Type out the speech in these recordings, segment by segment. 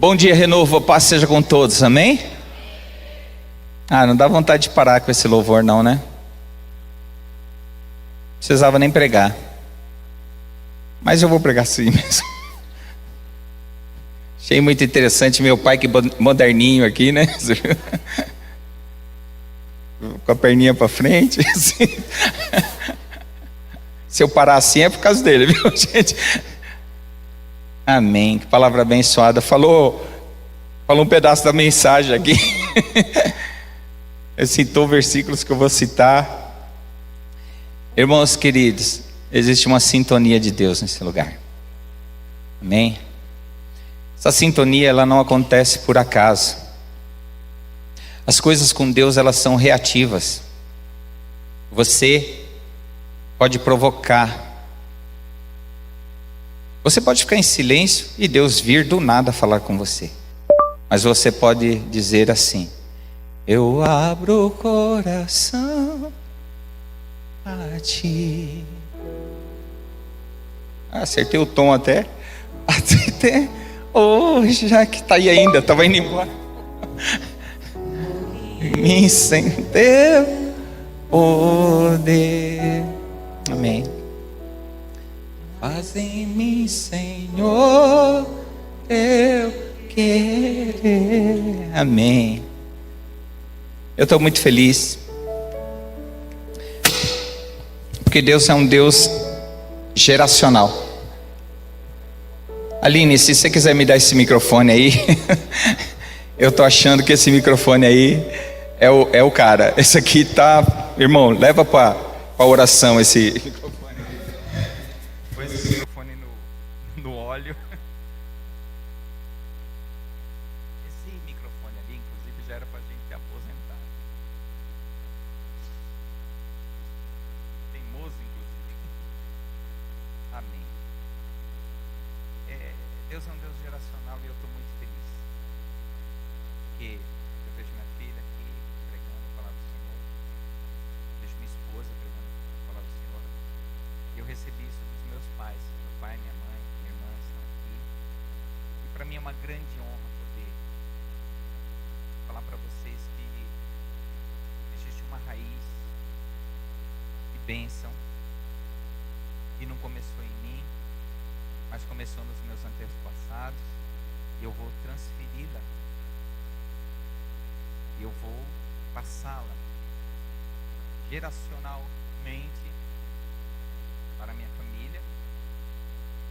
Bom dia, Renovo, a paz seja com todos, amém? Não dá vontade de parar com esse louvor não, né? Não precisava nem pregar. Mas eu vou pregar sim mesmo. Achei muito interessante, meu pai que moderninho aqui, né? Com a perninha para frente, assim. Se eu parar assim é por causa dele, viu, gente? Amém, que palavra abençoada. Falou um pedaço da mensagem aqui. Ele citou versículos que eu vou citar. Irmãos queridos, existe uma sintonia de Deus nesse lugar. Amém? Essa sintonia, ela não acontece por acaso. As coisas com Deus, elas são reativas. Você pode provocar. Você pode ficar em silêncio e Deus vir do nada falar com você. Mas você pode dizer assim: eu abro o coração a ti. Acertei o tom até hoje, já que está aí ainda, estava indo embora. Me sem teu poder. Amém. Faz em mim, Senhor, teu querer. Amém. Eu estou muito feliz, porque Deus é um Deus geracional. Aline, se você quiser me dar esse microfone aí, eu estou achando que esse microfone aí é o cara. Esse aqui tá, irmão, leva para a oração esse microfone. Põe esse microfone no óleo. Esse microfone ali, inclusive, já era para a gente ter aposentado. Teimoso, inclusive. Amém. Deus é um Deus geracional e eu estou muito feliz. Porque eu vejo minha filha aqui pregando a palavra do Senhor. Vejo minha esposa pregando a palavra do Senhor. E eu recebi isso dos meus pais. Meu pai, minha mãe, minha irmã estão aqui. E para mim é uma grande honra poder falar para vocês que existe uma raiz de bênção que não começou em mim, mas começou nos meus antepassados, e eu vou transferi-la, e eu vou passá-la geracionalmente para a minha família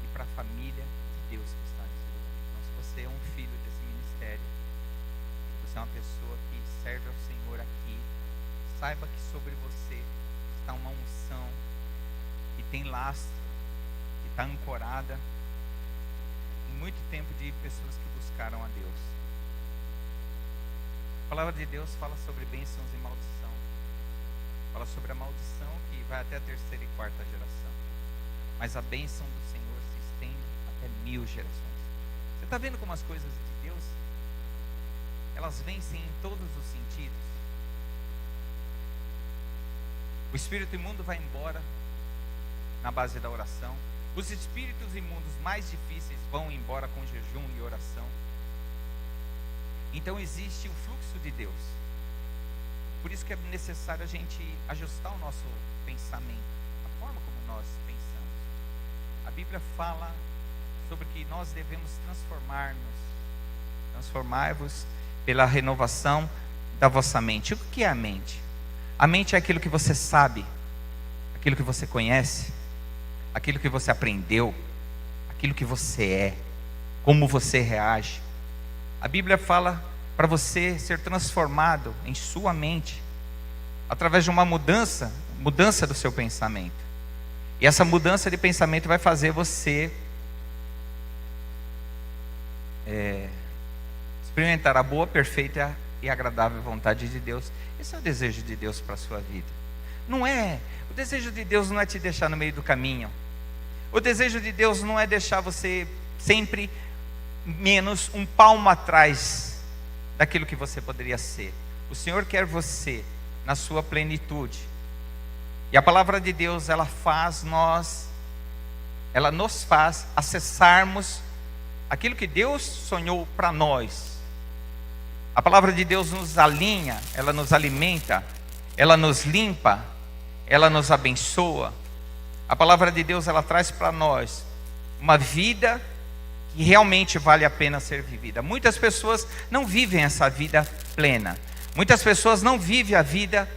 e para a família de Deus que está nesse lugar. Então, se você é um filho desse ministério, se você é uma pessoa que serve ao Senhor aqui, saiba que sobre você está uma unção que tem lastro, que está ancorada em muito tempo de pessoas que buscaram a Deus. A palavra de Deus fala sobre bênçãos e maldição. Fala sobre a maldição que vai até a terceira e quarta geração. Mas a bênção do Senhor se estende até 1000 gerações. Você está vendo como as coisas de Deus, elas vencem em todos os sentidos? O espírito imundo vai embora na base da oração. Os espíritos imundos mais difíceis vão embora com jejum e oração. Então existe o fluxo de Deus. Por isso que é necessário a gente ajustar o nosso pensamento, a forma como nós pensamos. A Bíblia fala sobre que nós devemos transformar-vos pela renovação da vossa mente. O que é a mente? A mente é aquilo que você sabe, aquilo que você conhece, aquilo que você aprendeu, aquilo que você é, como você reage. A Bíblia fala para você ser transformado em sua mente através de uma mudança do seu pensamento. E essa mudança de pensamento vai fazer você experimentar a boa, perfeita e agradável vontade de Deus. Esse é o desejo de Deus para a sua vida. O desejo de Deus não é te deixar no meio do caminho. O desejo de Deus não é deixar você sempre menos um palmo atrás daquilo que você poderia ser. O Senhor quer você na sua plenitude. E a palavra de Deus, ela nos faz acessarmos aquilo que Deus sonhou para nós. A palavra de Deus nos alinha, ela nos alimenta, ela nos limpa, ela nos abençoa. A palavra de Deus, ela traz para nós uma vida que realmente vale a pena ser vivida. Muitas pessoas não vivem essa vida plena. Muitas pessoas não vivem a vida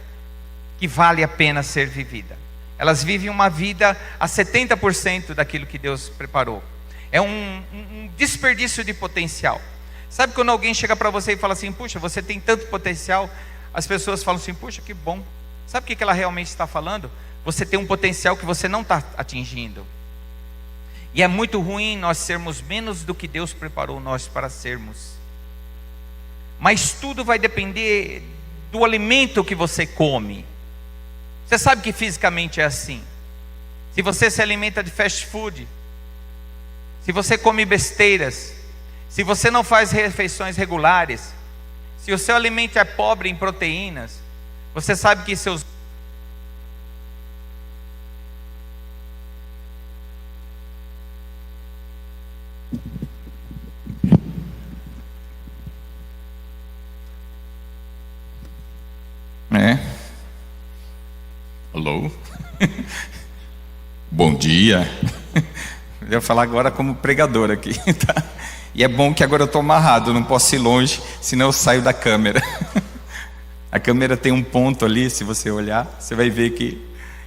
que vale a pena ser vivida. Elas vivem uma vida a 70% daquilo que Deus preparou. É um desperdício de potencial. Sabe quando alguém chega para você e fala assim: puxa, você tem tanto potencial? As pessoas falam assim: puxa, que bom. Sabe o que ela realmente está falando? Você tem um potencial que você não está atingindo. E é muito ruim nós sermos menos do que Deus preparou nós para sermos. Mas tudo vai depender do alimento que você come. Você sabe que fisicamente é assim. Se você se alimenta de fast food, se você come besteiras, se você não faz refeições regulares, se o seu alimento é pobre em proteínas, você sabe que seus Alô? Bom dia. Eu vou falar agora como pregador aqui, tá? E é bom que agora eu estou amarrado, não posso ir longe, senão eu saio da câmera. A câmera tem um ponto ali, se você olhar, você vai ver que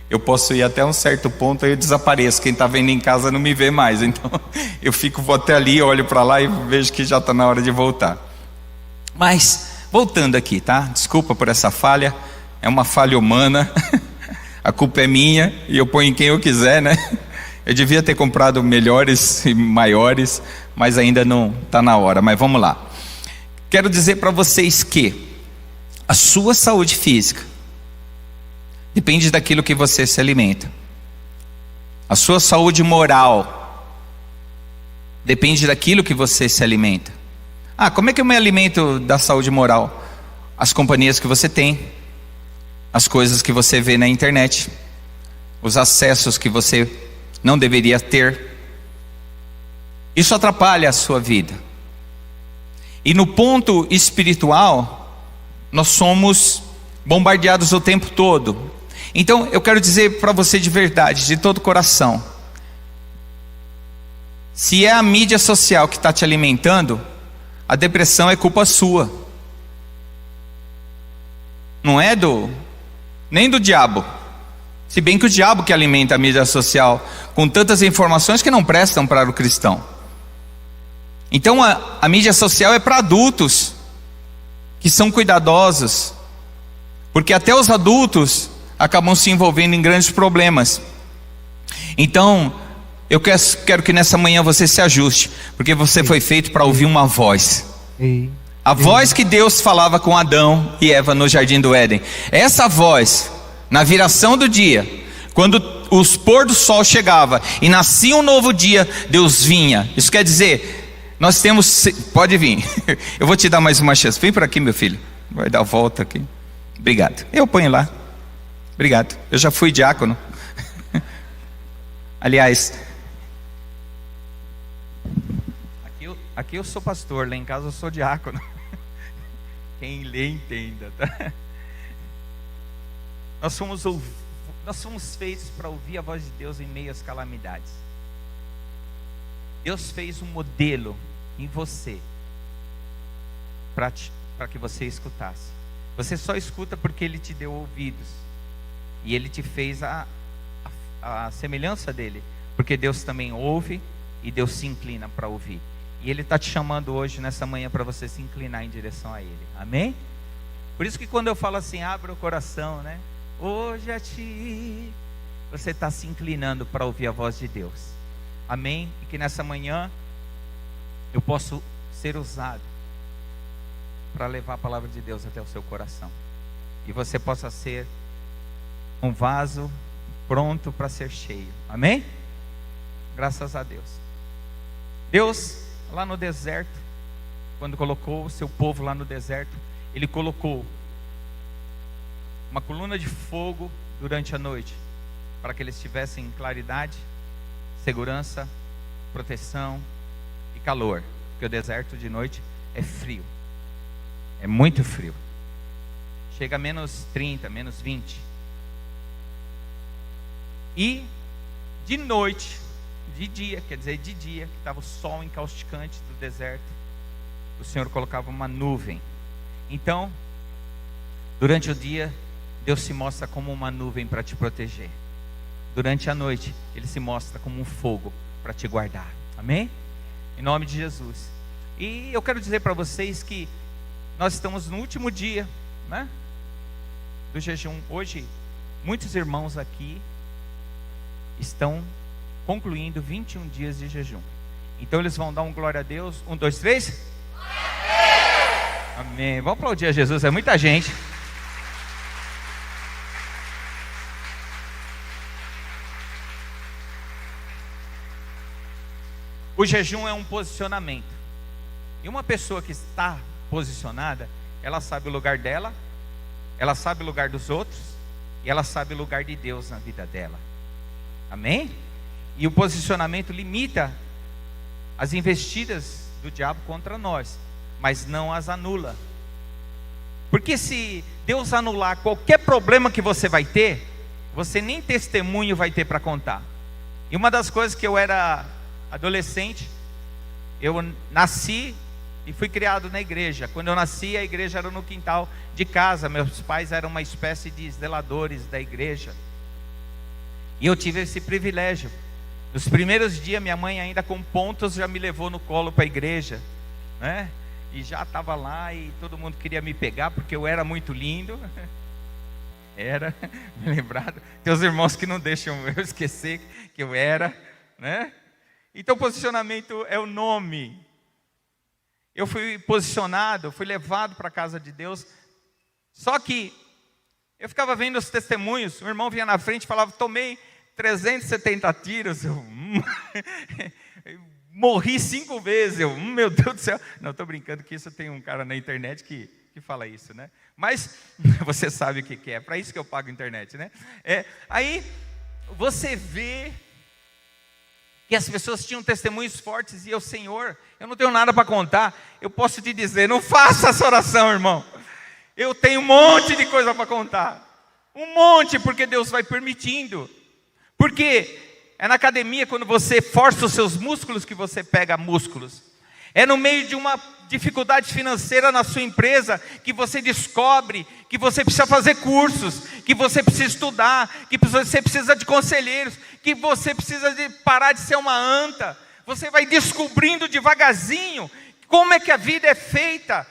eu posso ir até um certo ponto, aí eu desapareço. Quem está vendo em casa não me vê mais, então eu vou até ali, olho para lá e vejo que já está na hora de voltar. Mas, voltando aqui, tá? Desculpa por essa falha, é uma falha humana. A culpa é minha e eu ponho em quem eu quiser, né? Eu devia ter comprado melhores e maiores, mas ainda não está na hora. Mas vamos lá. Quero dizer para vocês que a sua saúde física depende daquilo que você se alimenta. A sua saúde moral depende daquilo que você se alimenta. Ah, como é que eu me alimento da saúde moral? As companhias que você tem, as coisas que você vê na internet, os acessos que você não deveria ter. Isso atrapalha a sua vida. E no ponto espiritual, nós somos bombardeados o tempo todo. Então eu quero dizer para você de verdade, de todo coração, se é a mídia social que está te alimentando, a depressão é culpa sua. Não é nem do diabo. Se bem que o diabo que alimenta a mídia social com tantas informações que não prestam para o cristão. Então a mídia social é para adultos que são cuidadosos, porque até os adultos acabam se envolvendo em grandes problemas. Então eu quero que nessa manhã você se ajuste, porque você foi feito para ouvir uma voz. A voz que Deus falava com Adão e Eva no jardim do Éden. Essa voz, na viração do dia, quando os pôr do sol chegava e nascia um novo dia, Deus vinha. Isso quer dizer, nós temos... Pode vir. Eu vou te dar mais uma chance. Vem por aqui, meu filho. Vai dar a volta aqui. Obrigado. Eu ponho lá. Obrigado. Eu já fui diácono. Aliás, aqui eu sou pastor, lá em casa eu sou diácono. Quem lê entenda, tá? Nós somos feitos para ouvir a voz de Deus em meio às calamidades. Deus fez um modelo em você para que você escutasse. Você só escuta porque Ele te deu ouvidos e Ele te fez a semelhança dele, porque Deus também ouve e Deus se inclina para ouvir. E Ele está te chamando hoje, nessa manhã, para você se inclinar em direção a Ele. Amém? Por isso que quando eu falo assim, abre o coração, né? Hoje a ti, você está se inclinando para ouvir a voz de Deus. Amém? E que nessa manhã eu posso ser usado para levar a palavra de Deus até o seu coração. E você possa ser um vaso pronto para ser cheio. Amém? Graças a Deus. Deus, lá no deserto, quando colocou o seu povo lá no deserto, Ele colocou uma coluna de fogo durante a noite, para que eles tivessem claridade, segurança, proteção, e calor, porque o deserto de noite é frio, é muito frio, chega a menos 30, menos 20. E de noite, de dia, quer dizer de dia, que estava o sol encausticante do deserto, o Senhor colocava uma nuvem. Então, durante o dia, Deus se mostra como uma nuvem para te proteger. Durante a noite, Ele se mostra como um fogo para te guardar. Amém? Em nome de Jesus. E eu quero dizer para vocês que nós estamos no último dia, né, do jejum. Hoje, muitos irmãos aqui estão concluindo 21 dias de jejum. Então eles vão dar um glória a Deus. 1, 2, 3. Amém. Vamos aplaudir a Jesus, é muita gente. O jejum é um posicionamento. E uma pessoa que está posicionada, ela sabe o lugar dela, ela sabe o lugar dos outros, e ela sabe o lugar de Deus na vida dela. Amém? E o posicionamento limita as investidas do diabo contra nós, mas não as anula. Porque se Deus anular qualquer problema que você vai ter, você nem testemunho vai ter para contar. E uma das coisas que eu era adolescente, eu nasci e fui criado na igreja. Quando eu nasci, a igreja era no quintal de casa. Meus pais eram uma espécie de zeladores da igreja. E eu tive esse privilégio. Nos primeiros dias, minha mãe ainda com pontos já me levou no colo para a igreja, né? E já estava lá e todo mundo queria me pegar porque eu era muito lindo. Era, me lembrado. Tem os irmãos que não deixam eu esquecer que eu era, né? Então posicionamento é o nome. Eu fui posicionado, fui levado para a casa de Deus. Só que eu ficava vendo os testemunhos. O irmão vinha na frente e falava: tomei 370 tiros. Eu morri 5 vezes. Meu Deus do céu. Não, estou brincando que isso tem um cara na internet que fala isso, né? Mas você sabe o que é. Para isso que eu pago a internet, né? Aí você vê que as pessoas tinham testemunhos fortes. E eu, Senhor, eu não tenho nada para contar. Eu posso te dizer, não faça essa oração, irmão. Eu tenho um monte de coisa para contar. Um monte, porque Deus vai permitindo. Porque é na academia, quando você força os seus músculos, que você pega músculos. É no meio de uma dificuldade financeira na sua empresa, que você descobre que você precisa fazer cursos, que você precisa estudar, que você precisa de conselheiros, que você precisa de parar de ser uma anta. Você vai descobrindo devagarzinho como é que a vida é feita.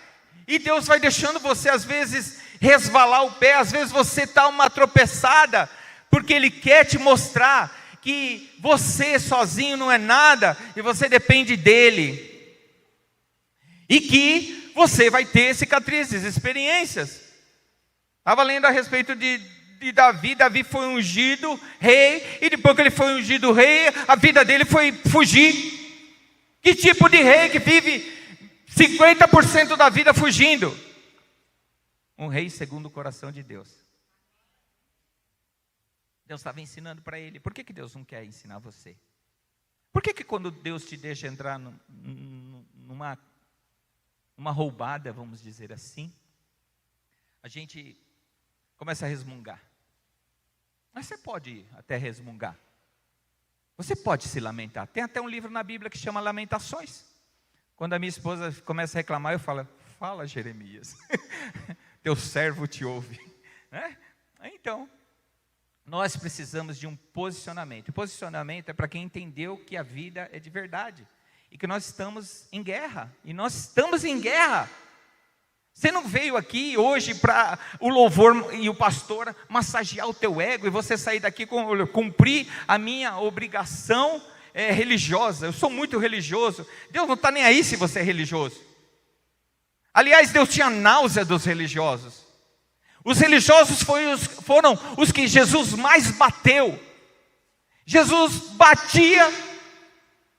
E Deus vai deixando você às vezes resvalar o pé, às vezes você está uma tropeçada, porque Ele quer te mostrar que você sozinho não é nada, e você depende dEle. E que você vai ter cicatrizes, experiências. Estava lendo a respeito de Davi. Davi foi ungido rei, e depois que ele foi ungido rei, a vida dele foi fugir. Que tipo de rei que vive 50% da vida fugindo? Um rei segundo o coração de Deus. Deus estava ensinando para ele. Por que Deus não quer ensinar você? Por que quando Deus te deixa entrar numa roubada, vamos dizer assim, a gente começa a resmungar? Mas você pode até resmungar. Você pode se lamentar. Tem até um livro na Bíblia que chama Lamentações. Quando a minha esposa começa a reclamar, eu falo: fala, Jeremias, teu servo te ouve, né? Então, nós precisamos de um posicionamento. O posicionamento é para quem entendeu que a vida é de verdade e que nós estamos em guerra. E nós estamos em guerra. Você não veio aqui hoje para o louvor e o pastor massagear o teu ego e você sair daqui cumprir a minha obrigação religiosa. Eu sou muito religioso. Deus não está nem aí se você é religioso. Aliás, Deus tinha náusea dos religiosos. Os religiosos foram os que Jesus mais bateu. Jesus batia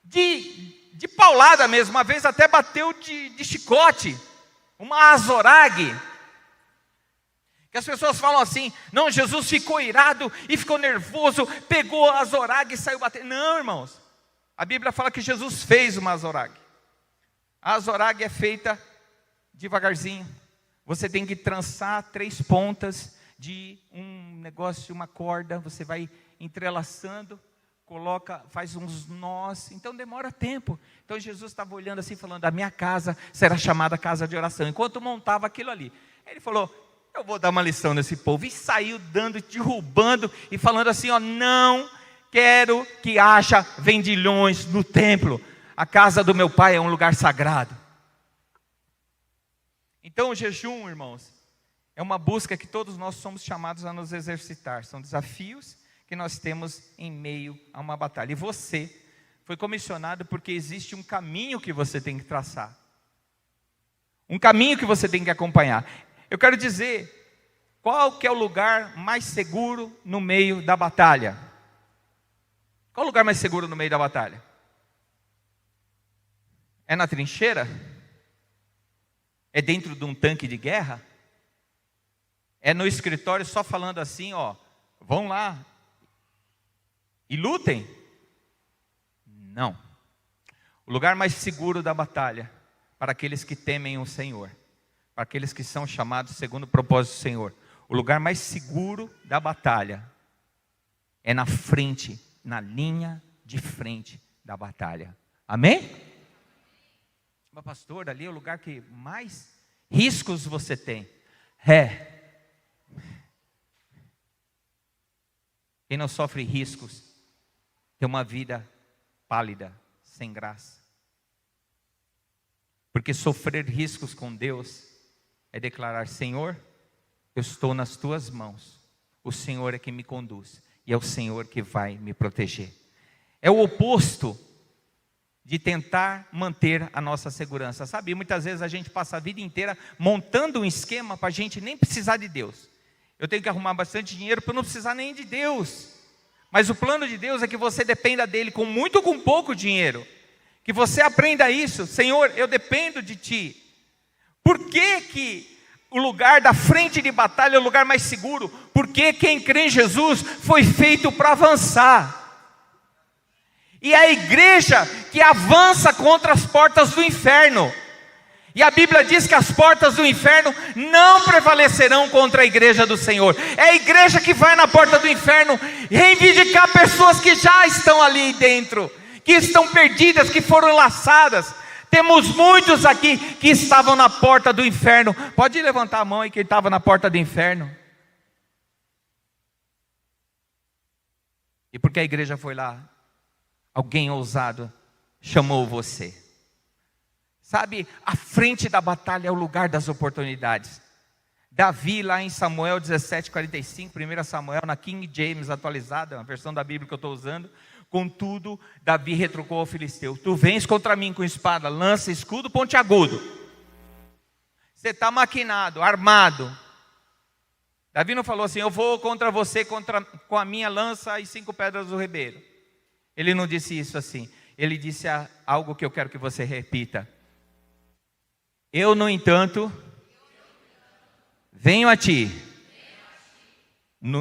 de paulada mesmo. Uma vez até bateu de chicote. Uma azorague. Que as pessoas falam assim: não, Jesus ficou irado e ficou nervoso, pegou a azorague e saiu batendo. Não, irmãos. A Bíblia fala que Jesus fez uma azorague. A azorag é feita devagarzinho. Você tem que trançar 3 pontas de um negócio, uma corda. Você vai entrelaçando, faz uns nós. Então demora tempo. Então Jesus estava olhando assim, falando: a minha casa será chamada casa de oração. Enquanto montava aquilo ali, ele falou: eu vou dar uma lição nesse povo. E saiu dando, derrubando e falando assim: ó, não quero que haja vendilhões no templo. A casa do meu pai é um lugar sagrado. Então o jejum, irmãos, é uma busca que todos nós somos chamados a nos exercitar. São desafios que nós temos em meio a uma batalha. E você foi comissionado porque existe um caminho que você tem que traçar. Um caminho que você tem que acompanhar. Eu quero dizer, qual que é o lugar mais seguro no meio da batalha? Qual o lugar mais seguro no meio da batalha? É na trincheira? É dentro de um tanque de guerra? É no escritório só falando assim, ó, vão lá e lutem? Não. O lugar mais seguro da batalha, para aqueles que temem o Senhor, para aqueles que são chamados segundo o propósito do Senhor, o lugar mais seguro da batalha é na frente, na linha de frente da batalha. Amém? Mas pastor, ali é o lugar que mais riscos você tem. Quem não sofre riscos tem uma vida pálida, sem graça. Porque sofrer riscos com Deus é declarar: Senhor, eu estou nas tuas mãos. O Senhor é que me conduz e é o Senhor que vai me proteger. É o oposto de tentar manter a nossa segurança, sabe? Muitas vezes a gente passa a vida inteira montando um esquema para a gente nem precisar de Deus. Eu tenho que arrumar bastante dinheiro para não precisar nem de Deus. Mas o plano de Deus é que você dependa dele com muito ou com pouco dinheiro. Que você aprenda isso: Senhor, eu dependo de Ti. Por que o lugar da frente de batalha é o lugar mais seguro? Porque quem crê em Jesus foi feito para avançar. E é a igreja que avança contra as portas do inferno. E a Bíblia diz que as portas do inferno não prevalecerão contra a igreja do Senhor. É a igreja que vai na porta do inferno reivindicar pessoas que já estão ali dentro, que estão perdidas, que foram laçadas. Temos muitos aqui que estavam na porta do inferno. Pode levantar a mão aí quem estava na porta do inferno. E porque a igreja foi lá, alguém ousado chamou você. Sabe, a frente da batalha é o lugar das oportunidades. Davi, lá em Samuel 17:45, 1 Samuel, na King James atualizada, a versão da Bíblia que eu estou usando. Contudo, Davi retrucou ao filisteu: tu vens contra mim com espada, lança, escudo, pontiagudo. Você está maquinado, armado. Davi não falou assim: eu vou contra você com a minha lança e 5 pedras do ribeiro. Ele não disse isso assim. Ele disse algo que eu quero que você repita. Eu, no entanto, venho a ti,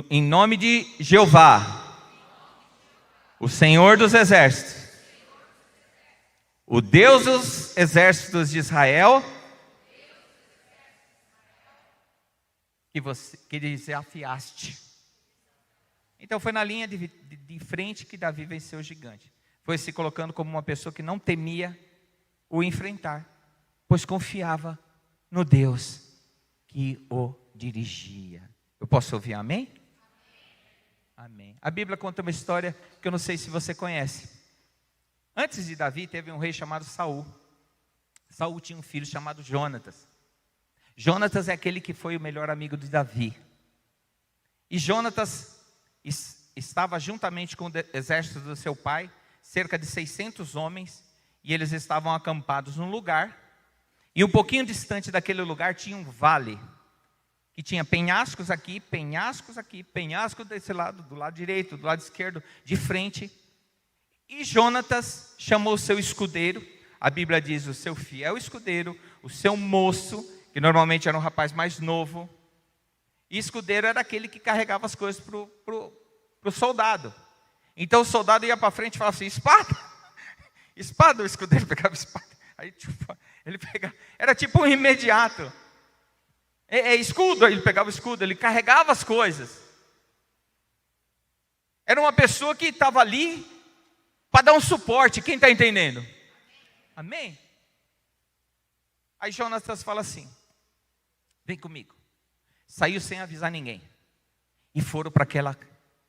em nome de Jeová, o Senhor dos exércitos, o Deus dos exércitos de Israel, que desafiaste. Então foi na linha de frente que Davi venceu o gigante. Foi se colocando como uma pessoa que não temia o enfrentar, pois confiava no Deus que o dirigia. Eu posso ouvir amém? Amém. A Bíblia conta uma história que eu não sei se você conhece. Antes de Davi teve um rei chamado Saul. Saul tinha um filho chamado Jonatas. Jonatas é aquele que foi o melhor amigo de Davi. E Jonatas estava juntamente com o exército do seu pai, cerca de 600 homens, e eles estavam acampados num lugar. E um pouquinho distante daquele lugar tinha um vale, que tinha penhascos aqui, penhasco desse lado, do lado direito, do lado esquerdo, de frente. E Jonatas chamou o seu escudeiro, a Bíblia diz o seu fiel escudeiro, o seu moço, que normalmente era um rapaz mais novo. E escudeiro era aquele que carregava as coisas para o soldado. Então o soldado ia para frente e falava assim: espada, espada, o escudeiro pegava espada. Aí Era tipo um imediato. Escudo, ele pegava o escudo, ele carregava as coisas. Era uma pessoa que estava ali para dar um suporte. Quem está entendendo? Amém? Aí Jonatas fala assim: vem comigo. Saiu sem avisar ninguém. E foram para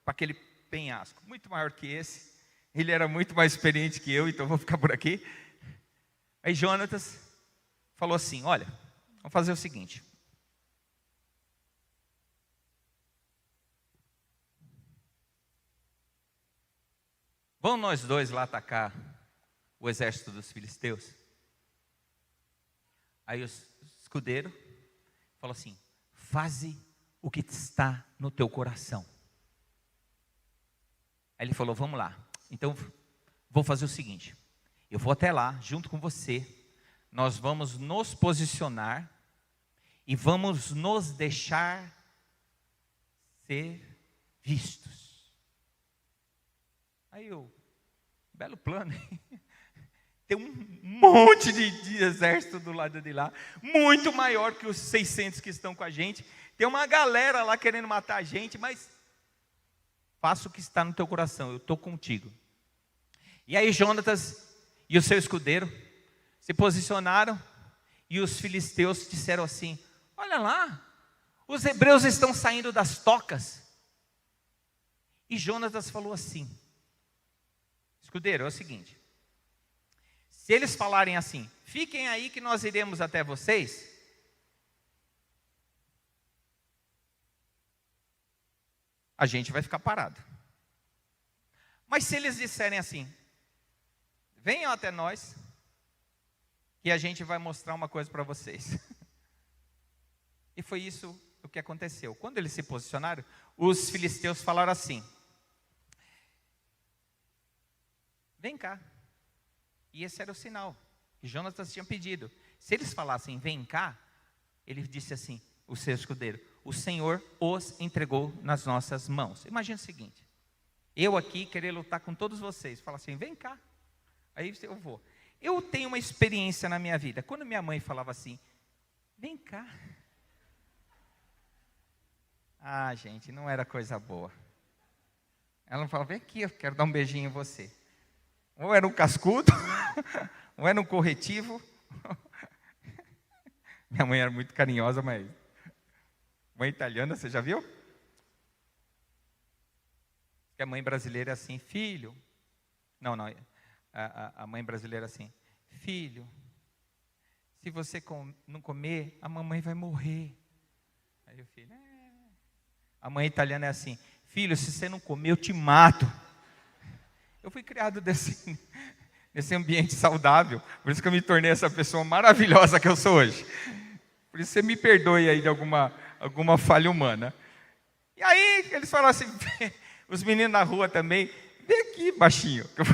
aquele penhasco, muito maior que esse. Ele era muito mais experiente que eu, então vou ficar por aqui. Aí Jonatas falou assim: olha, vamos fazer o seguinte. Vamos nós dois lá atacar o exército dos filisteus? Aí o escudeiro falou assim: faze o que está no teu coração. Aí ele falou: vamos lá. Então vou fazer o seguinte: eu vou até lá junto com você. Nós vamos nos posicionar e vamos nos deixar ser vistos. Aí belo plano, hein? Tem um monte de exército do lado de lá, muito maior que os 600 que estão com a gente. Tem uma galera lá querendo matar a gente, mas faça o que está no teu coração, eu estou contigo. E aí Jonatas e o seu escudeiro se posicionaram, e os filisteus disseram assim: olha lá, os hebreus estão saindo das tocas. E Jonatas falou assim: escudeiro, é o seguinte, se eles falarem assim, fiquem aí que nós iremos até vocês, a gente vai ficar parado. Mas se eles disserem assim, venham até nós, que a gente vai mostrar uma coisa para vocês. E foi isso o que aconteceu. Quando eles se posicionaram, os filisteus falaram assim: vem cá. E esse era o sinal que Jonatas tinha pedido. Se eles falassem vem cá, ele disse assim, o seu escudeiro: o Senhor os entregou nas nossas mãos. Imagina o seguinte: eu aqui querer lutar com todos vocês, falar assim, vem cá. Aí eu vou. Eu tenho uma experiência na minha vida. Quando minha mãe falava assim, vem cá. Ah, gente, não era coisa boa. Ela não falava, vem aqui, eu quero dar um beijinho em você. Ou era um cascudo, ou era um corretivo. Minha mãe era muito carinhosa, mas... mãe italiana, você já viu? Que a mãe brasileira é assim, filho. Não, a mãe brasileira é assim, filho, se você não comer, a mamãe vai morrer. Aí o filho, A mãe italiana é assim, filho, se você não comer, eu te mato. Eu fui criado nesse ambiente saudável, por isso que eu me tornei essa pessoa maravilhosa que eu sou hoje. Por isso você me perdoe aí de alguma falha humana. E aí eles falaram assim, os meninos na rua também, vem aqui baixinho, que eu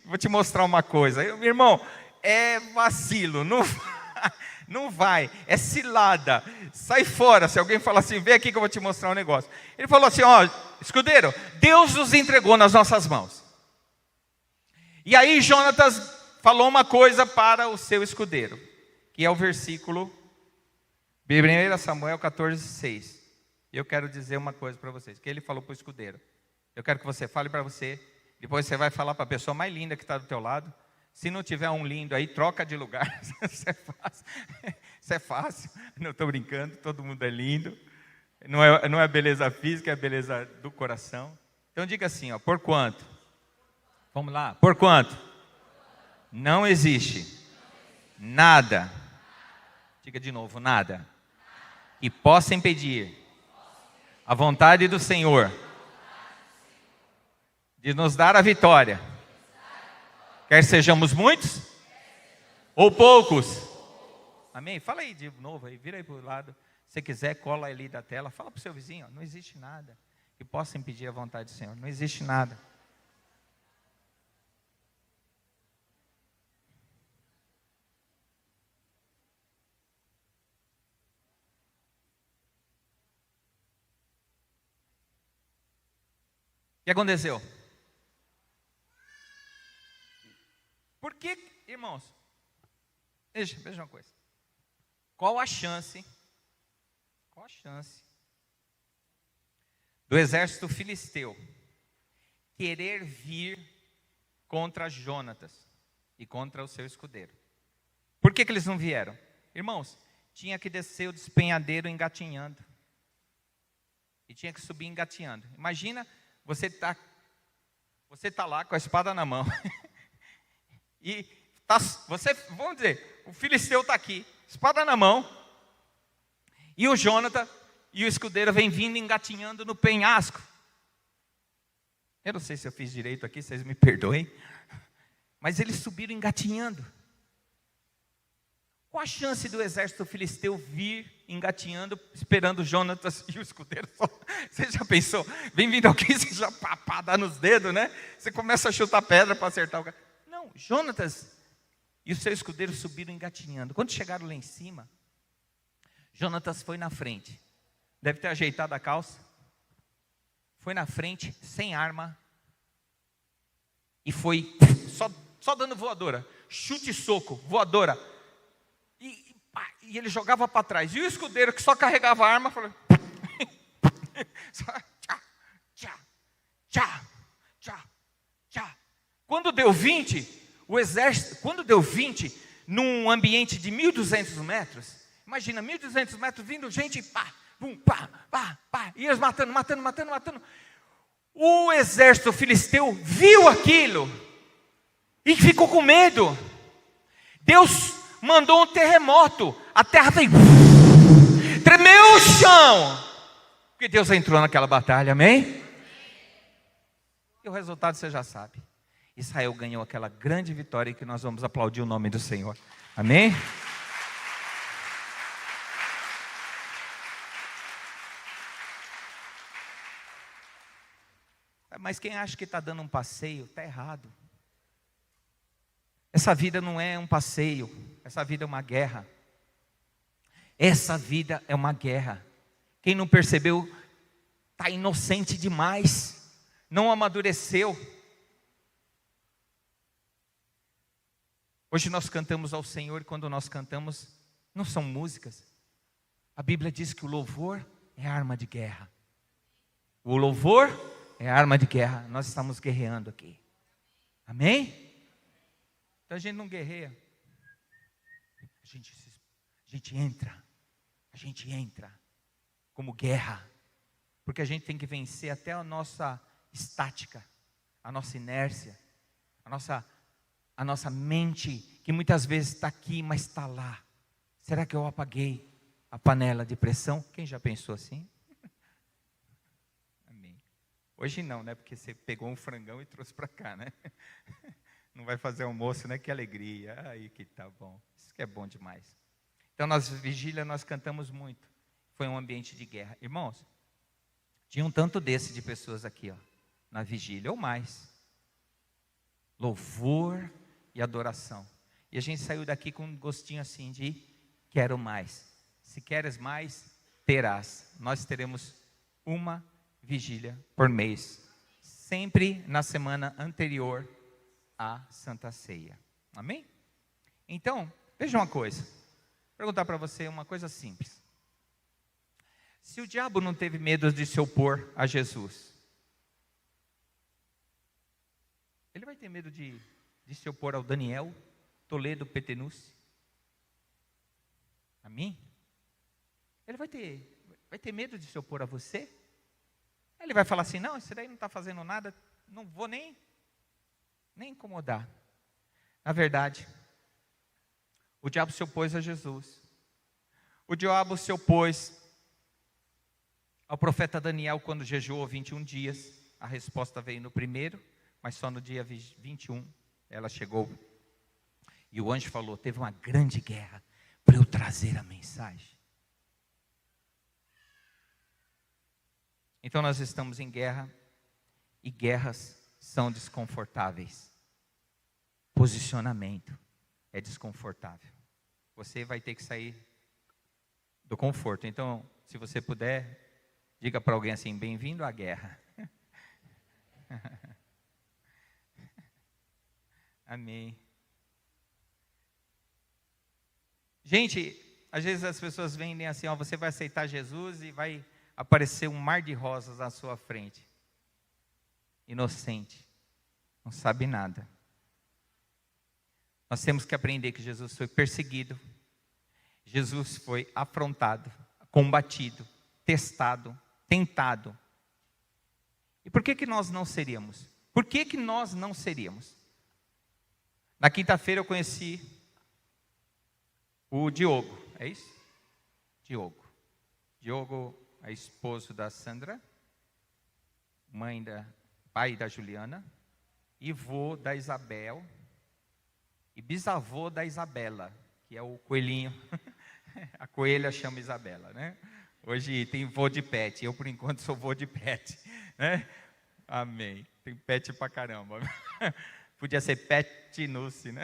vou te mostrar uma coisa. Meu irmão, é vacilo, não vai, é cilada, sai fora. Se alguém falar assim, vem aqui que eu vou te mostrar um negócio. Ele falou assim, escudeiro, Deus nos entregou nas nossas mãos. E aí Jonatas falou uma coisa para o seu escudeiro, que é o versículo 1 Samuel 14:6. Eu quero dizer uma coisa para vocês, que ele falou para o escudeiro. Eu quero que você fale para você, depois você vai falar para a pessoa mais linda que está do teu lado. Se não tiver um lindo aí, troca de lugar. Isso é fácil. Isso é fácil. Não estou brincando, todo mundo é lindo. Não é beleza física, é beleza do coração. Então diga assim, por quanto? Vamos lá, por quanto? Não existe nada, diga de novo, nada, que possa impedir a vontade do Senhor de nos dar a vitória, quer sejamos muitos ou poucos. Amém? Fala aí de novo, aí, vira aí para o lado. Se quiser, cola ali da tela, fala para o seu vizinho, não existe nada que possa impedir a vontade do Senhor, não existe nada. O que aconteceu? Por que, irmãos, Veja uma coisa. Qual a chance do exército filisteu querer vir contra Jonatas e contra o seu escudeiro? Por que eles não vieram? Irmãos, tinha que descer o despenhadeiro engatinhando. E tinha que subir engatinhando. Imagina, você tá lá com a espada na mão. E vamos dizer, o filisteu está aqui, espada na mão. E o Jonathan e o escudeiro vem vindo engatinhando no penhasco. Eu não sei se eu fiz direito aqui, vocês me perdoem. Mas eles subiram engatinhando. Qual a chance do exército filisteu vir engatinhando, esperando Jonatas e o escudeiro? Você já pensou? Vem vindo alguém, você já dá nos dedos, né? Você começa a chutar pedra para acertar o cara. Não, Jonatas e o seu escudeiro subiram engatinhando. Quando chegaram lá em cima, Jonatas foi na frente. Deve ter ajeitado a calça. Foi na frente, sem arma. E foi só dando voadora. Chute e soco, voadora. E ele jogava para trás. E o escudeiro, que só carregava a arma, falou... Tchá. Quando deu 20, o exército... Quando deu 20, num ambiente de 1.200 metros... Imagina, 1.200 metros, vindo gente, pá, e eles matando. O exército filisteu viu aquilo e ficou com medo. Deus mandou um terremoto, a terra veio, tremeu o chão, porque Deus entrou naquela batalha, amém? E o resultado você já sabe. Israel ganhou aquela grande vitória que nós vamos aplaudir o nome do Senhor, amém? Mas quem acha que está dando um passeio, está errado. Essa vida não é um passeio, essa vida é uma guerra. Essa vida é uma guerra. Quem não percebeu, está inocente demais, não amadureceu. Hoje nós cantamos ao Senhor, e quando nós cantamos, não são músicas. A Bíblia diz que o louvor é arma de guerra. O louvor é arma de guerra. Nós estamos guerreando aqui. Amém? Então a gente não guerreia. A gente entra como guerra. Porque a gente tem que vencer até a nossa estática, a nossa inércia, a nossa mente, que muitas vezes está aqui, mas está lá. Será que eu apaguei a panela de pressão? Quem já pensou assim? Hoje não, né? Porque você pegou um frangão e trouxe para cá, né? Não vai fazer almoço, né? Que alegria. Aí que tá bom. Isso que é bom demais. Então, nas vigílias, nós cantamos muito. Foi um ambiente de guerra. Irmãos, tinha um tanto desse de pessoas aqui, ó, na vigília, ou mais. Louvor e adoração. E a gente saiu daqui com um gostinho assim de quero mais. Se queres mais, terás. Nós teremos uma vigília por mês, sempre na semana anterior à Santa Ceia, amém? Então, veja uma coisa, vou perguntar para você uma coisa simples. Se o diabo não teve medo de se opor a Jesus, ele vai ter medo de se opor ao Daniel, Toledo, Petenuce? Amém? Ele vai ter medo de se opor a você? Ele vai falar assim, não, esse daí não está fazendo nada, não vou nem incomodar. Na verdade, o diabo se opôs a Jesus. O diabo se opôs ao profeta Daniel quando jejuou 21 dias. A resposta veio no primeiro, mas só no dia 21 ela chegou. E o anjo falou, teve uma grande guerra para eu trazer a mensagem. Então nós estamos em guerra, e guerras são desconfortáveis. Posicionamento é desconfortável. Você vai ter que sair do conforto. Então, se você puder, diga para alguém assim, bem-vindo à guerra. Amém. Gente, às vezes as pessoas vendem assim, ó, você vai aceitar Jesus e vai aparecer um mar de rosas à sua frente. Inocente, não sabe nada. Nós temos que aprender que Jesus foi perseguido, Jesus foi afrontado, combatido, testado, tentado. E por que nós não seríamos? Por que nós não seríamos? Na quinta-feira eu conheci o Diogo, é isso? Diogo é esposo da Sandra, pai da Juliana, e vô da Isabel, e bisavô da Isabela, que é o coelhinho. A coelha chama Isabela, né? Hoje tem vô de pet, eu por enquanto sou vô de pet, né? Amém. Tem pet pra caramba. Podia ser Petinuce, né?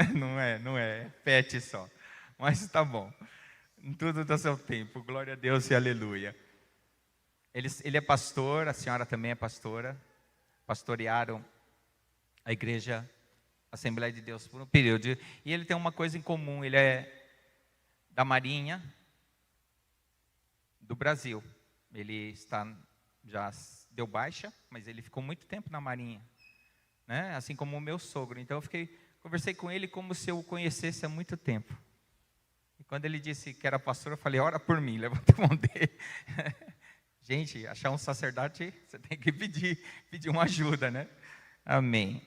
Não é pet só. Mas tá bom. Tudo dá seu tempo. Glória a Deus e aleluia. Ele é pastor, a senhora também é pastora. Pastorearam a igreja Assembleia de Deus por um período. E ele tem uma coisa em comum, ele é da Marinha do Brasil. Ele já deu baixa, mas ele ficou muito tempo na Marinha, né? Assim como o meu sogro. Então eu conversei com ele como se eu o conhecesse há muito tempo. E quando ele disse que era pastor, eu falei, ora por mim, levanta a mão dele. Gente, achar um sacerdote, você tem que pedir uma ajuda, né? Amém.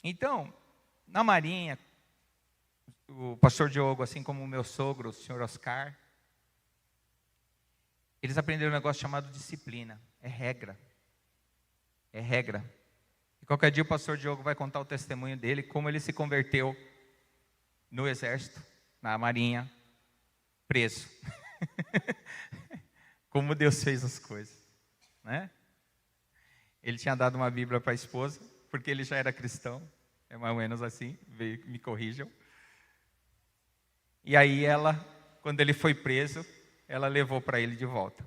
Então, na Marinha, o pastor Diogo, assim como o meu sogro, o senhor Oscar, eles aprenderam um negócio chamado disciplina. É regra. É regra. E qualquer dia o pastor Diogo vai contar o testemunho dele, como ele se converteu no exército, na Marinha, preso. Como Deus fez as coisas, né? Ele tinha dado uma Bíblia para a esposa, porque ele já era cristão, é mais ou menos assim, me corrijam. E aí ela, quando ele foi preso, ela levou para ele de volta.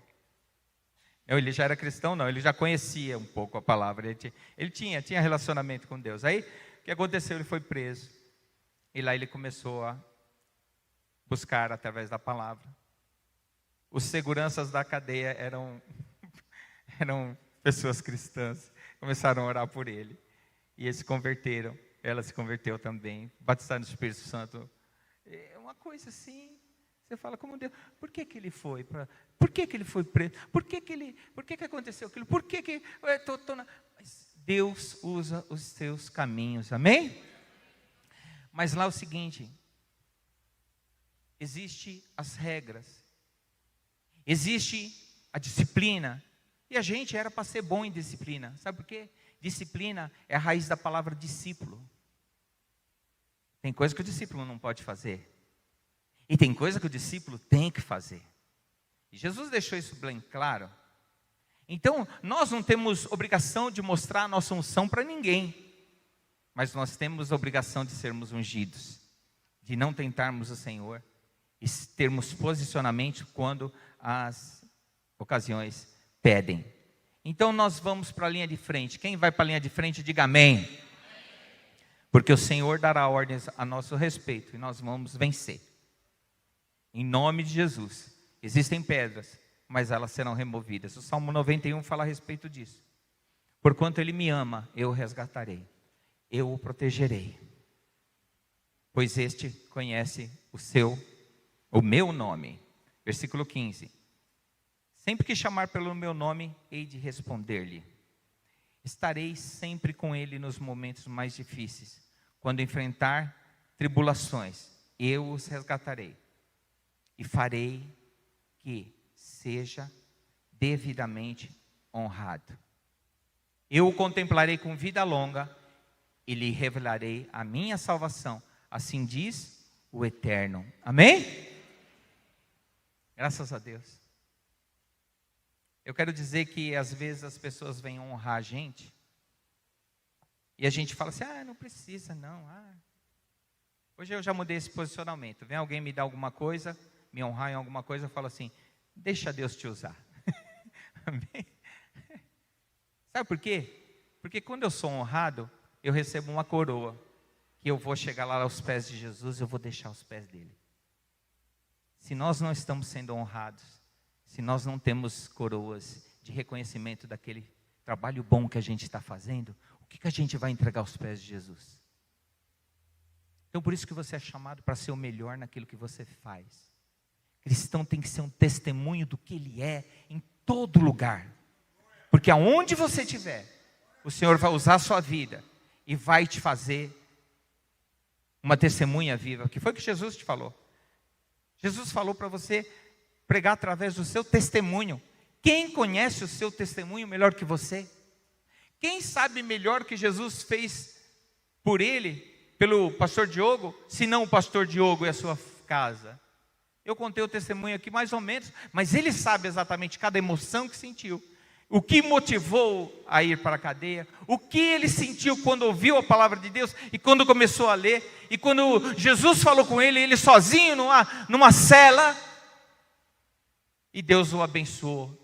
Não, ele já era cristão, não, ele já conhecia um pouco a palavra, ele tinha relacionamento com Deus. Aí, o que aconteceu? Ele foi preso, e lá ele começou a buscar através da palavra. Os seguranças da cadeia eram pessoas cristãs, começaram a orar por ele, e eles se converteram, ela se converteu também, batizaram no Espírito Santo. É uma coisa assim, você fala, como Deus, por que ele foi preso? Por que aconteceu aquilo? Mas Deus usa os seus caminhos, amém? Mas lá é o seguinte, existe as regras, existe a disciplina, e a gente era para ser bom em disciplina, sabe por quê? Disciplina é a raiz da palavra discípulo. Tem coisa que o discípulo não pode fazer, e tem coisa que o discípulo tem que fazer, e Jesus deixou isso bem claro. Então, nós não temos obrigação de mostrar a nossa unção para ninguém, mas nós temos a obrigação de sermos ungidos, de não tentarmos o Senhor, e termos posicionamento quando as ocasiões pedem. Então nós vamos para a linha de frente. Quem vai para a linha de frente, diga amém. Porque o Senhor dará ordens a nosso respeito, e nós vamos vencer. Em nome de Jesus. Existem pedras, mas elas serão removidas. O Salmo 91 fala a respeito disso. Porquanto Ele me ama, eu o resgatarei, eu o protegerei, pois este conhece o meu nome. Versículo 15. Sempre que chamar pelo meu nome, hei de responder-lhe. Estarei sempre com ele nos momentos mais difíceis. Quando enfrentar tribulações, eu os resgatarei. E farei que seja devidamente honrado. Eu o contemplarei com vida longa e lhe revelarei a minha salvação. Assim diz o Eterno. Amém? Graças a Deus. Eu quero dizer que às vezes as pessoas vêm honrar a gente, e a gente fala assim, não precisa não. Hoje eu já mudei esse posicionamento. Vem alguém me dar alguma coisa, me honrar em alguma coisa, eu falo assim, deixa Deus te usar. Amém? Sabe por quê? Porque quando eu sou honrado, eu recebo uma coroa, que eu vou chegar lá aos pés de Jesus, eu vou deixar aos pés dele. Se nós não estamos sendo honrados, se nós não temos coroas de reconhecimento daquele trabalho bom que a gente está fazendo, o que a gente vai entregar aos pés de Jesus? Então por isso que você é chamado para ser o melhor naquilo que você faz. Cristão tem que ser um testemunho do que ele é em todo lugar. Porque aonde você estiver, o Senhor vai usar a sua vida e vai te fazer uma testemunha viva. O que foi que Jesus te falou? Jesus falou para você pregar através do seu testemunho. Quem conhece o seu testemunho melhor que você? Quem sabe melhor que Jesus fez por ele, pelo pastor Diogo, se não o pastor Diogo e a sua casa? Eu contei o testemunho aqui mais ou menos, mas ele sabe exatamente cada emoção que sentiu, o que motivou a ir para a cadeia, o que ele sentiu quando ouviu a palavra de Deus e quando começou a ler, e quando Jesus falou com ele, ele sozinho numa cela, e Deus o abençoou.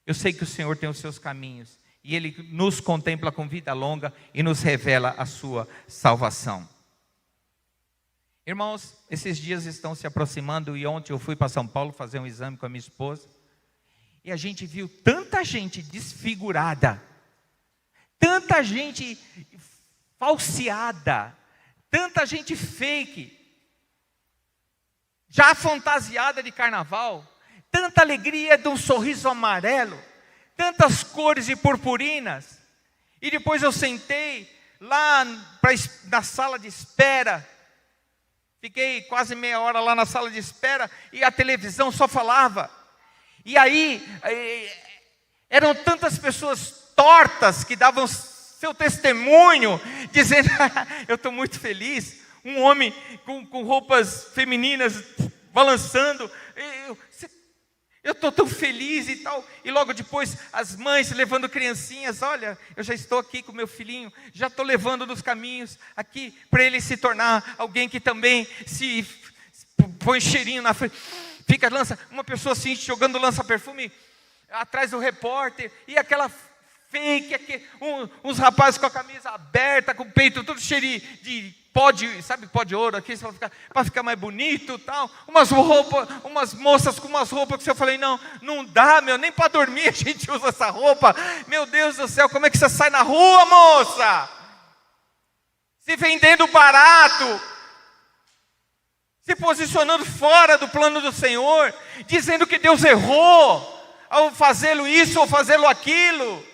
Eu sei que o Senhor tem os seus caminhos, e Ele nos contempla com vida longa e nos revela a sua salvação. Irmãos, esses dias estão se aproximando, e ontem eu fui para São Paulo fazer um exame com a minha esposa, e a gente viu tanta gente desfigurada, tanta gente falseada, tanta gente fake, já fantasiada de carnaval, tanta alegria de um sorriso amarelo, tantas cores e purpurinas. E depois eu sentei lá na sala de espera, fiquei quase meia hora lá na sala de espera, e a televisão só falava. E aí, eram tantas pessoas tortas que davam seu testemunho, dizendo, eu estou muito feliz. Um homem com roupas femininas balançando, eu estou tão feliz e tal. E logo depois as mães levando criancinhas, olha, eu já estou aqui com meu filhinho, já estou levando nos caminhos aqui, para ele se tornar alguém que também se põe cheirinho na frente. Fica, uma pessoa assim, jogando lança-perfume atrás do repórter, e aquela fake, uns rapazes com a camisa aberta, com o peito todo cheio de pó de, sabe, pó de ouro aqui, para ficar mais bonito e tal, umas moças com umas roupas que eu falei, não dá, nem para dormir a gente usa essa roupa, meu Deus do céu, como é que você sai na rua, moça? Se vendendo barato, se posicionando fora do plano do Senhor, dizendo que Deus errou ao fazê-lo isso ou fazê-lo aquilo.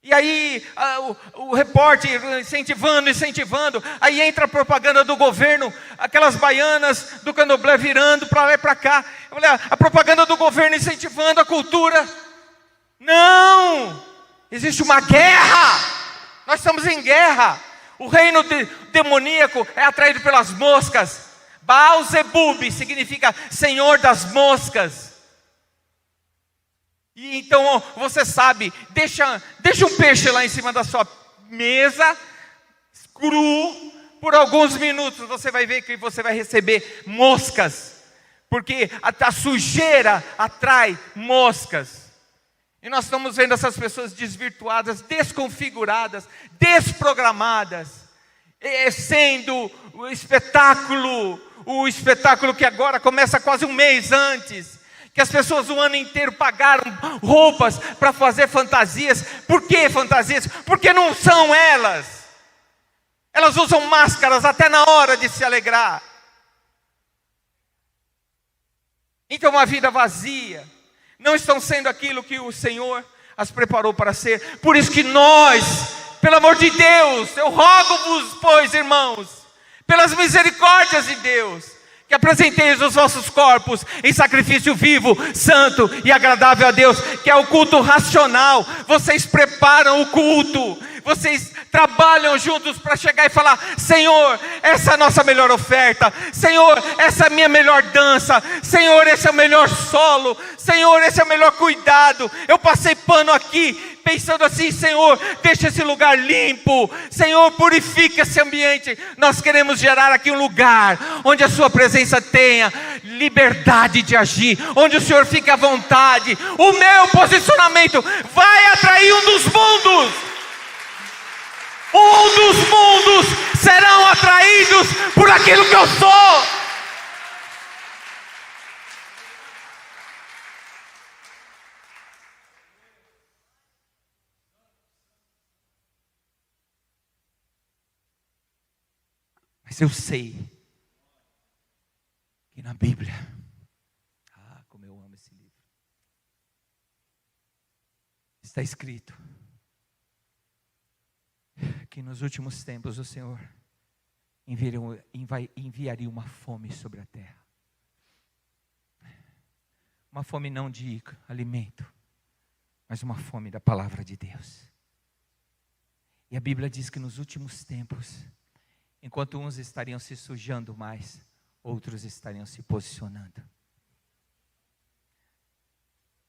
E aí o repórter incentivando, aí entra a propaganda do governo, aquelas baianas do candomblé virando para lá e para cá. Olha, a propaganda do governo incentivando a cultura. Não! Existe uma guerra! Nós estamos em guerra. O reino demoníaco é atraído pelas moscas. Baal-zebub significa Senhor das moscas. E então você sabe, deixa um peixe lá em cima da sua mesa, cru, por alguns minutos você vai ver que você vai receber moscas, porque a sujeira atrai moscas. E nós estamos vendo essas pessoas desvirtuadas, desconfiguradas, desprogramadas, sendo o espetáculo que agora começa quase um mês antes, que as pessoas o ano inteiro pagaram roupas para fazer fantasias. Por que fantasias? Porque não são elas. Elas usam máscaras até na hora de se alegrar. Então uma vida vazia, não estão sendo aquilo que o Senhor as preparou para ser. Por isso que nós, pelo amor de Deus, eu rogo-vos, pois, irmãos, pelas misericórdias de Deus, que apresenteis os vossos corpos em sacrifício vivo, santo e agradável a Deus, que é o culto racional. Vocês preparam o culto, vocês trabalham juntos para chegar e falar: Senhor, essa é a nossa melhor oferta, Senhor, essa é a minha melhor dança, Senhor, esse é o melhor solo, Senhor, esse é o melhor cuidado. Eu passei pano aqui, pensando assim: Senhor, deixa esse lugar limpo, Senhor, purifica esse ambiente. Nós queremos gerar aqui um lugar onde a sua presença tenha liberdade de agir, onde o Senhor fique à vontade. O meu posicionamento vai atrair um dos mundos. Um dos mundos serão atraídos por aquilo que eu sou. Mas eu sei que na Bíblia, como eu amo esse livro, está escrito que nos últimos tempos o Senhor enviaria uma fome sobre a terra. Uma fome não de alimento, mas uma fome da palavra de Deus. E a Bíblia diz que nos últimos tempos, enquanto uns estariam se sujando mais, outros estariam se posicionando.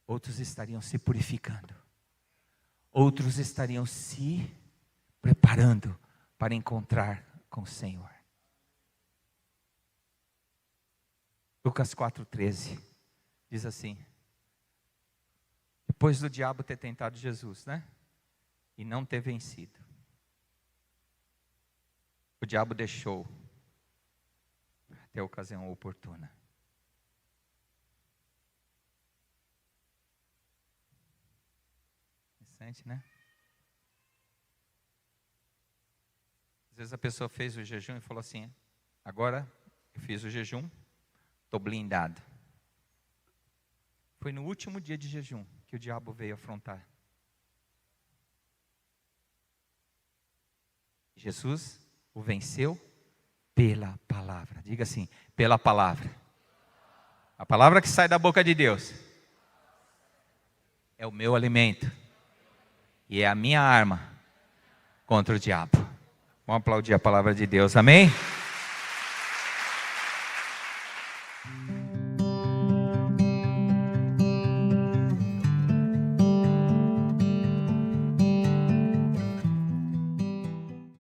Outros estariam se purificando. Outros estariam se preparando para encontrar com o Senhor. Lucas 4,13 diz assim: depois do diabo ter tentado Jesus, e não ter vencido, o diabo deixou até a ocasião oportuna. Interessante, né? Às vezes a pessoa fez o jejum e falou assim: agora eu fiz o jejum, estou blindado. Foi no último dia de jejum que o diabo veio afrontar. Jesus o venceu pela palavra. Diga assim: pela palavra. A palavra que sai da boca de Deus é o meu alimento e é a minha arma contra o diabo. Vamos aplaudir a palavra de Deus, amém?